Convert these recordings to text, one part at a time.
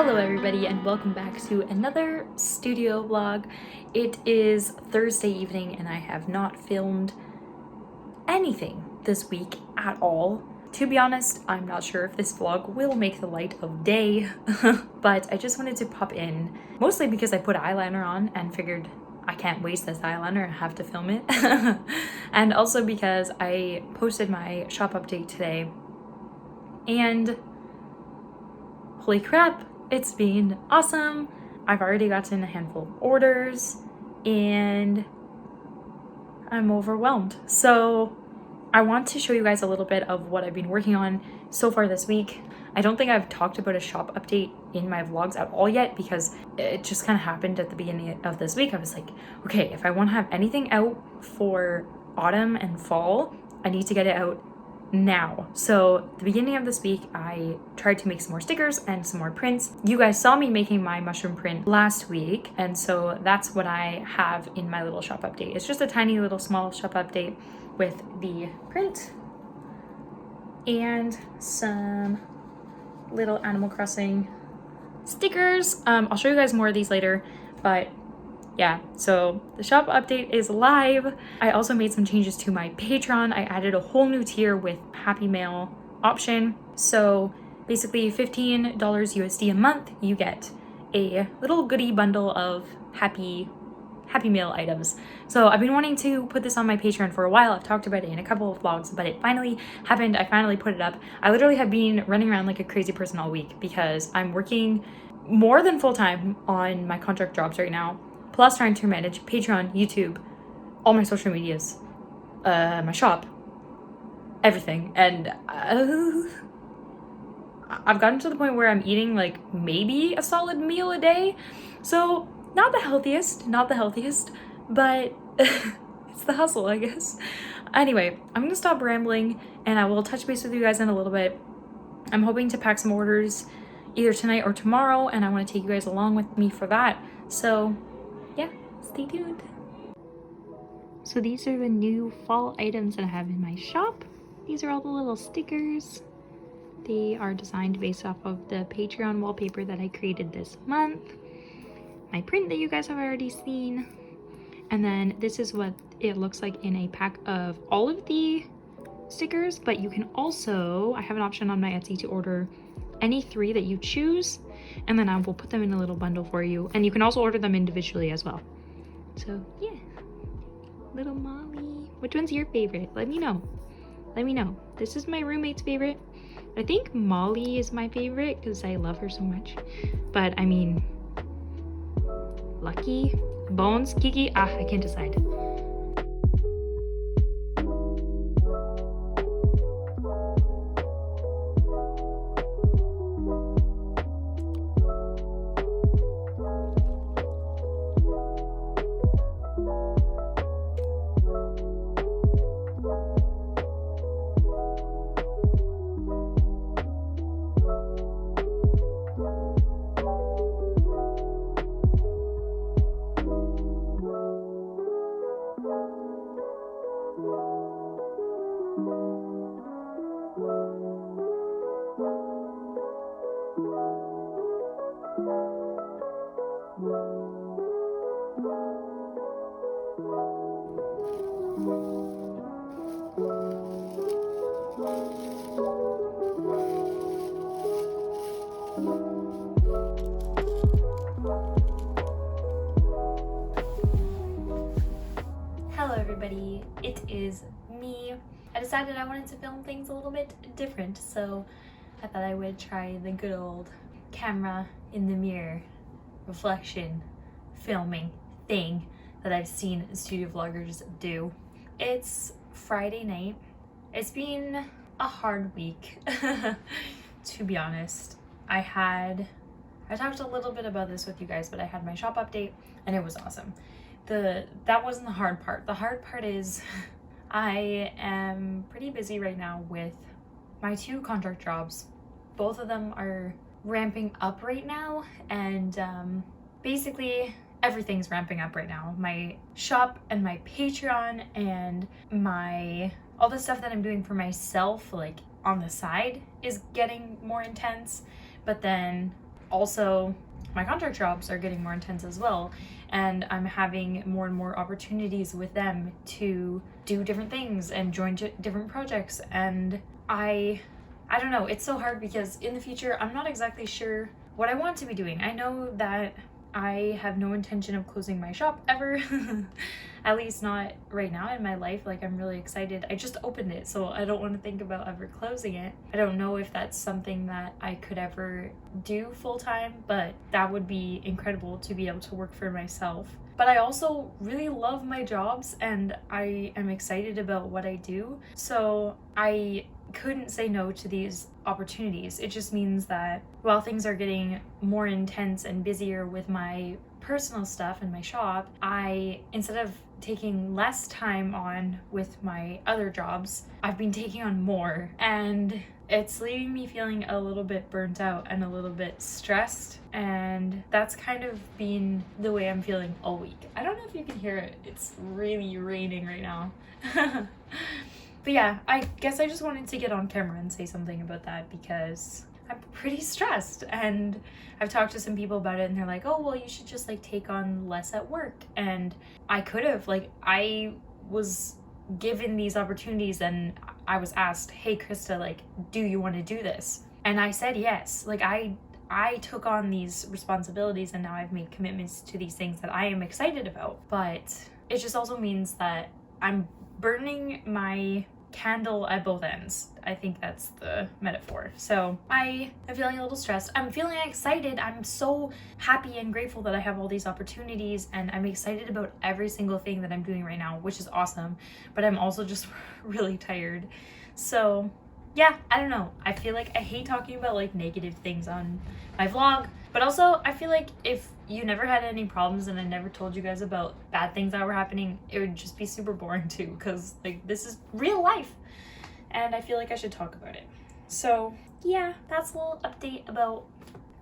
Hello everybody and welcome back to another studio vlog. It is Thursday evening and I have not filmed anything this week at all. To be honest, I'm not sure if this vlog will make the light of day, but I just wanted to pop in, mostly because I put eyeliner on and figured I can't waste this eyeliner, I have to film it. And also because I posted my shop update today and holy crap, it's been awesome. I've already gotten a handful of orders and I'm overwhelmed. So I want to show you guys a little bit of what I've been working on so far this week. I don't think I've talked about a shop update in my vlogs at all yet because it just kind of happened at the beginning of this week. I was like, okay, if I want to have anything out for autumn and fall, I need to get it out now. So the beginning of this week I tried to make some more stickers and some more prints. You guys saw me making my mushroom print last week, and so that's what I have in my little shop update. It's just a tiny little small shop update with the print and some little Animal Crossing stickers. I'll show you guys more of these later, but yeah, so the shop update is live. I also made some changes to my Patreon. I added a whole new tier with Happy Mail option. So basically $15 USD a month, you get a little goodie bundle of Happy Mail items. So I've been wanting to put this on my Patreon for a while. I've talked about it in a couple of vlogs, but it finally happened. I finally put it up. I literally have been running around like a crazy person all week because I'm working more than full time on my contract jobs right now, plus trying to manage Patreon, YouTube, all my social medias, my shop, everything. And I've gotten to the point where I'm eating like maybe a solid meal a day. So not the healthiest, but it's the hustle, I guess. Anyway, I'm gonna stop rambling and I will touch base with you guys in a little bit. I'm hoping to pack some orders either tonight or tomorrow, and I want to take you guys along with me for that. So yeah, stay tuned. So these are the new fall items that I have in my shop. These are all the little stickers. They are designed based off of the Patreon wallpaper that I created this month. My print that you guys have already seen. And then this is what it looks like in a pack of all of the stickers, but you can also, I have an option on my Etsy to order any 3 that you choose, and then I will put them in a little bundle for you, and you can also order them individually as well. So yeah, little Molly. Which one's your favorite? Let me know. This is my roommate's favorite. I think Molly is my favorite because I love her so much, but I mean, Lucky, Bones, Kiki, I can't decide. Hello everybody, it is me. I decided I wanted to film things a little bit different, so I thought I would try the good old camera in the mirror reflection filming thing that I've seen studio vloggers do. It's Friday night. It's been a hard week, to be honest. I talked a little bit about this with you guys, but I had my shop update and it was awesome. That wasn't the hard part. The hard part is I am pretty busy right now with my 2 contract jobs. Both of them are ramping up right now, and basically everything's ramping up right now. My shop and my Patreon and all the stuff that I'm doing for myself, like on the side, is getting more intense. But then also my contract jobs are getting more intense as well, and I'm having more and more opportunities with them to do different things and join different projects. And I don't know, it's so hard because in the future I'm not exactly sure what I want to be doing. I know that I have no intention of closing my shop ever. At least not right now in my life. Like, I'm really excited. I just opened it, so I don't want to think about ever closing it. I don't know if that's something that I could ever do full-time, but that would be incredible to be able to work for myself. But I also really love my jobs and I am excited about what I do. So I couldn't say no to these opportunities. It just means that while things are getting more intense and busier with my personal stuff in my shop, instead of taking less time on with my other jobs, I've been taking on more, and it's leaving me feeling a little bit burnt out and a little bit stressed, and that's kind of been the way I'm feeling all week. I don't know if you can hear it. It's really raining right now. But yeah, I guess I just wanted to get on camera and say something about that because I'm pretty stressed, and I've talked to some people about it and they're like, oh, well, you should just like take on less at work. And I could have, like, I was given these opportunities and I was asked, hey, Krista, like, do you want to do this? And I said yes. Like, I took on these responsibilities and now I've made commitments to these things that I am excited about. But it just also means that I'm burning my candle at both ends. I think that's the metaphor. So I am feeling a little stressed. I'm feeling excited. I'm so happy and grateful that I have all these opportunities, and I'm excited about every single thing that I'm doing right now, which is awesome. But I'm also just really tired. So yeah, I don't know. I feel like I hate talking about like negative things on my vlog, but also I feel like if you never had any problems and I never told you guys about bad things that were happening, it would just be super boring too, because like this is real life and I feel like I should talk about it. So yeah, that's a little update about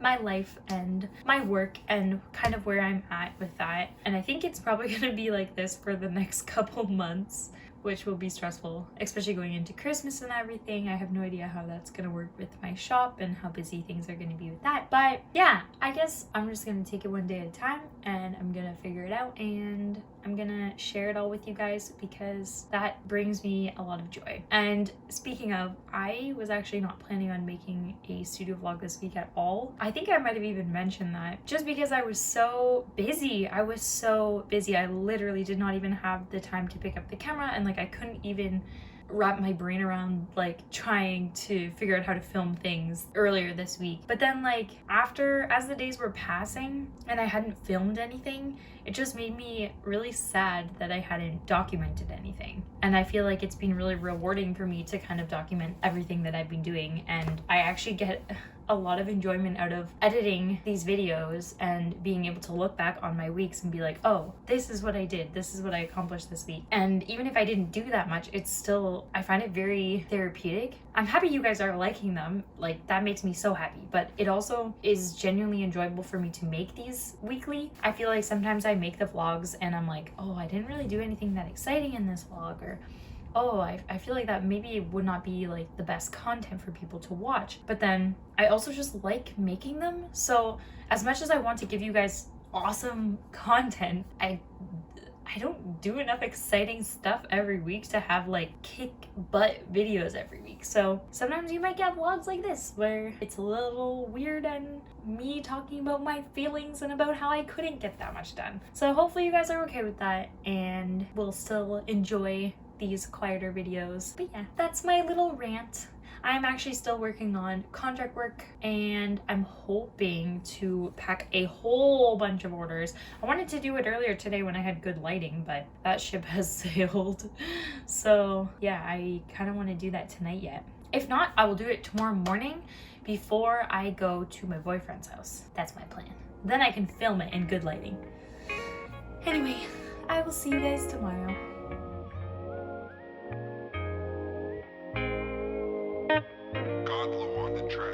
my life and my work and kind of where I'm at with that. And I think it's probably gonna be like this for the next couple months, which will be stressful, especially going into Christmas and everything. I have no idea how that's gonna work with my shop and how busy things are gonna be with that. But yeah, I guess I'm just gonna take it one day at a time and I'm gonna figure it out, and I'm gonna share it all with you guys because that brings me a lot of joy. And speaking of, I was actually not planning on making a studio vlog this week at all. I think I might have even mentioned that just because I was so busy. I literally did not even have the time to pick up the camera, and like I couldn't even wrap my brain around like trying to figure out how to film things earlier this week. But then like as the days were passing and I hadn't filmed anything, it just made me really sad that I hadn't documented anything. And I feel like it's been really rewarding for me to kind of document everything that I've been doing, and I actually get a lot of enjoyment out of editing these videos and being able to look back on my weeks and be like, oh, this is what I did, this is what I accomplished this week. And even if I didn't do that much, it's still, I find it very therapeutic. I'm happy you guys are liking them, like that makes me so happy, but it also is genuinely enjoyable for me to make these weekly. I feel like sometimes I make the vlogs and I'm like, oh, I didn't really do anything that exciting in this vlog, or oh, I feel like that maybe would not be like the best content for people to watch. But then I also just like making them. So as much as I want to give you guys awesome content, I don't do enough exciting stuff every week to have like kick butt videos every week. So sometimes you might get vlogs like this where it's a little weird and me talking about my feelings and about how I couldn't get that much done. So hopefully you guys are okay with that and will still enjoy these quieter videos. But yeah, that's my little rant. I'm actually still working on contract work and I'm hoping to pack a whole bunch of orders. I wanted to do it earlier today when I had good lighting, but that ship has sailed. So yeah, I kind of want to do that tonight yet. If not, I will do it tomorrow morning before I go to my boyfriend's house. That's my plan. Then I can film it in good lighting. Anyway, I will see you guys tomorrow. Godlow on the track.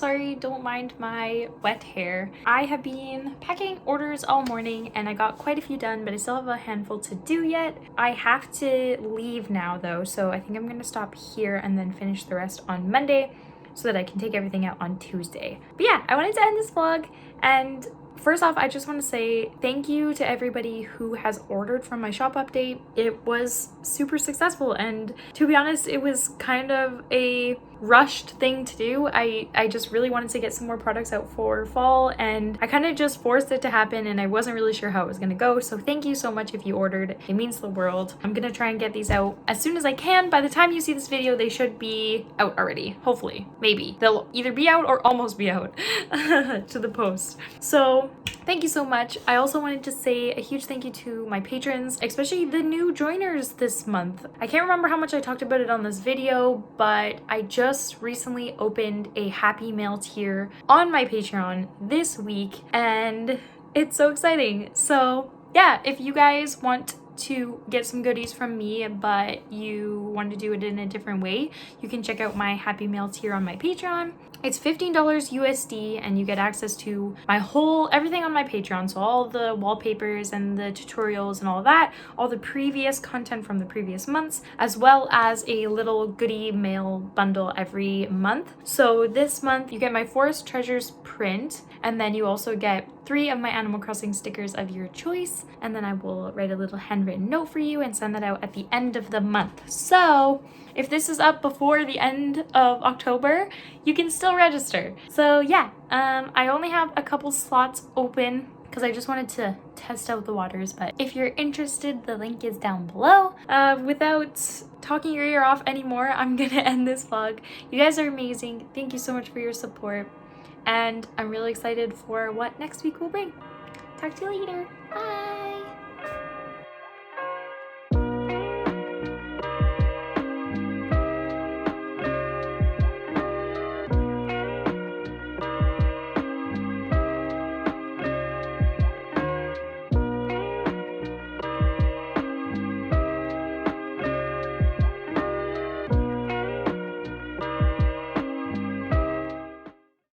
sorry, don't mind my wet hair. I have been packing orders all morning and I got quite a few done, but I still have a handful to do yet. I have to leave now though, so I think I'm gonna stop here and then finish the rest on Monday so that I can take everything out on Tuesday. But yeah, I wanted to end this vlog, and first off, I just want to say thank you to everybody who has ordered from my shop update. It was super successful, and to be honest, it was kind of a rushed thing to do. I just really wanted to get some more products out for fall, and I kind of just forced it to happen, and I wasn't really sure how it was gonna go. So thank you so much if you ordered. It means the world. I'm gonna try and get these out as soon as I can. By the time you see this video, they should be out already. Hopefully, maybe. They'll either be out or almost be out to the post. So thank you so much. I also wanted to say a huge thank you to my patrons, especially the new joiners this month. I can't remember how much I talked about it on this video, but I just recently opened a Happy Mail tier on my Patreon this week, and it's so exciting. So yeah, if you guys want to get some goodies from me but you want to do it in a different way, you can check out my Happy Mail tier on my Patreon. It's $15 USD and you get access to my everything on my Patreon, so all the wallpapers and the tutorials and all of that, all the previous content from the previous months, as well as a little goodie mail bundle every month. So this month you get my Forest Treasures print, and then you also get 3 of my Animal Crossing stickers of your choice, and then I will write a little handwritten note for you and send that out at the end of the month. So if this is up before the end of October, you can still register. So yeah, I only have a couple slots open because I just wanted to test out the waters, but if you're interested, the link is down below. Without talking your ear off anymore, I'm gonna end this vlog. You guys are amazing. Thank you so much for your support, and I'm really excited for what next week will bring. Talk to you later. Bye!